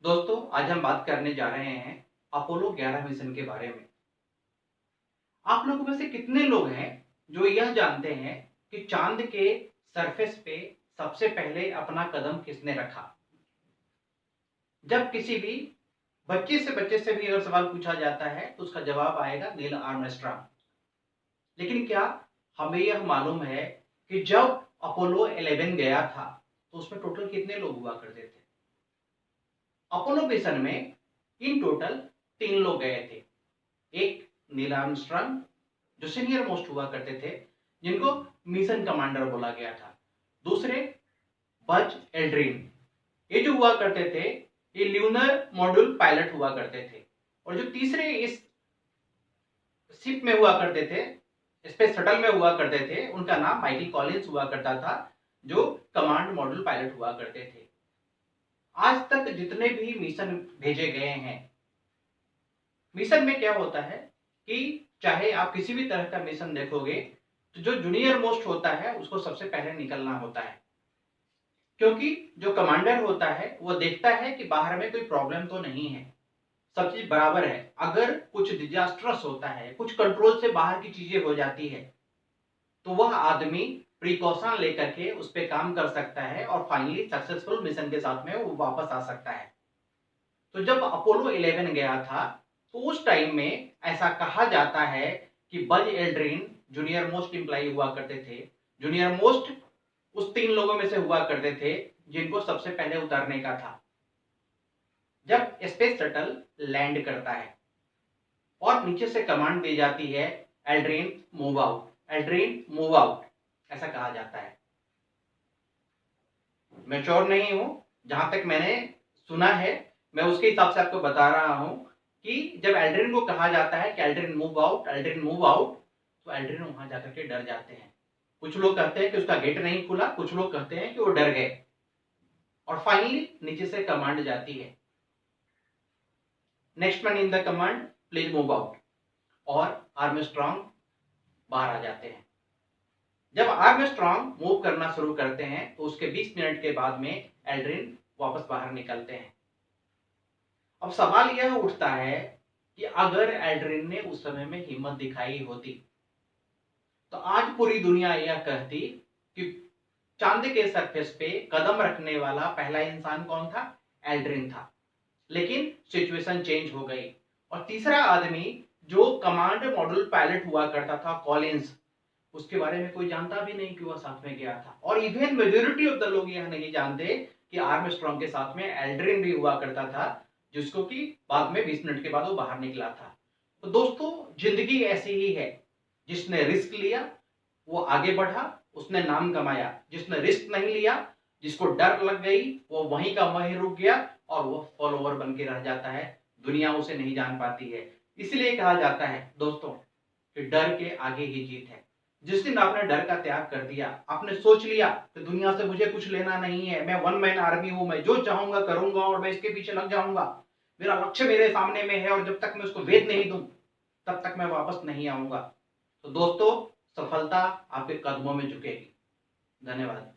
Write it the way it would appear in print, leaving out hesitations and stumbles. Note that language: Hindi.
दोस्तों, आज हम बात करने जा रहे हैं अपोलो 11 मिशन के बारे में। आप लोगों में से कितने लोग हैं जो यह जानते हैं कि चांद के सरफेस पे सबसे पहले अपना कदम किसने रखा? जब किसी भी बच्चे से भी अगर सवाल पूछा जाता है तो उसका जवाब आएगा नील आर्मस्ट्रांग। लेकिन क्या हमें यह मालूम है कि जब अपोलो 11 गया था तो उसमें टोटल कितने लोग हुआ करते थे? अपोलो मिशन में इन टोटल 3 लोग गए थे। एक नील आर्मस्ट्रांग जो सीनियर मोस्ट हुआ करते थे, जिनको मिशन कमांडर बोला गया था। दूसरे बज एल्ड्रिन, ये जो हुआ करते थे ये ल्यूनर मॉड्यूल पायलट हुआ करते थे। और जो तीसरे इस शिप में हुआ करते थे, स्पेस शटल में हुआ करते थे, उनका नाम माइकल कॉलिंस हुआ करता था, जो कमांड मॉड्यूल पायलट हुआ करते थे। आज तक जितने भी मिशन भेजे गए हैं, मिशन में क्या होता है कि चाहे आप किसी भी तरह का मिशन देखोगे तो जो जूनियर मोस्ट होता है उसको सबसे पहले निकलना होता है, क्योंकि जो कमांडर होता है वो देखता है कि बाहर में कोई प्रॉब्लम तो नहीं है, सब चीज बराबर है। अगर कुछ डिजास्ट्रस होता है, कुछ कंट्रोल से बाहर की चीजें हो जाती है, तो वह आदमी प्रिकॉशन लेकर के उस पर काम कर सकता है और फाइनली सक्सेसफुल मिशन के साथ में वो वापस आ सकता है। तो जब अपोलो 11 गया था तो उस टाइम में ऐसा कहा जाता है कि Buzz Aldrin junior most employ हुआ करते थे। जूनियर मोस्ट उस 3 लोगों में से हुआ करते थे जिनको सबसे पहले उतरने का था। जब स्पेस शटल लैंड करता है और नीचे से कमांड दी जाती है Aldrin move out, Aldrin move out, ऐसा कहा जाता है। मैं श्योर नहीं हूं, जहां तक मैंने सुना है मैं उसके हिसाब से आपको बता रहा हूं कि जब एल्ड्रिन को कहा जाता है कि Aldrin move out, Aldrin move out, तो एल्ड्रिन वहां जाकर के डर जाते हैं। कुछ लोग कहते हैं कि उसका गेट नहीं खुला, कुछ लोग कहते हैं कि वो डर गए। और फाइनली नीचे से कमांड जाती है, next man in the command please move out, और आर्मस्ट्रांग बाहर आ जाते हैं। जब आर्मस्ट्रांग मूव करना शुरू करते हैं तो उसके 20 मिनट के बाद में एल्ड्रिन वापस बाहर निकलते हैं। अब सवाल यह उठता है कि अगर एल्ड्रिन ने उस समय में हिम्मत दिखाई होती तो आज पूरी दुनिया यह कहती कि चांद के सरफेस पे कदम रखने वाला पहला इंसान कौन था? एल्ड्रिन था। लेकिन सिचुएशन चेंज हो गई और तीसरा आदमी जो कमांड मॉड्यूल पायलट हुआ करता था, कॉलिंस, उसके बारे में कोई जानता भी नहीं कि वह साथ में गया था। और इवन मेजोरिटी ऑफ द लोग यह नहीं जानते कि आर्मस्ट्रांग के साथ में एल्ड्रिन भी हुआ करता था, जिसको कि बाद में 20 मिनट के बाद वो बाहर निकला था। तो दोस्तों, जिंदगी ऐसी ही है, जिसने रिस्क लिया वो आगे बढ़ा, उसने नाम कमाया। जिसने रिस्क नहीं लिया, जिसको डर लग गई, वो वहीं का वहीं रुक गया और वो फॉलोवर बन के रह जाता है, दुनिया उसे नहीं जान पाती है। इसलिए कहा जाता है दोस्तों कि डर के आगे ही जीत है। जिस दिन आपने डर का त्याग कर दिया, आपने सोच लिया कि दुनिया से मुझे कुछ लेना नहीं है, मैं वन मैन आर्मी हूं, मैं जो चाहूंगा करूंगा और मैं इसके पीछे लग जाऊंगा, मेरा लक्ष्य मेरे सामने में है और जब तक मैं उसको वेद नहीं दूं तब तक मैं वापस नहीं आऊंगा, तो दोस्तों सफलता आपके कदमों में झुकेगी। धन्यवाद।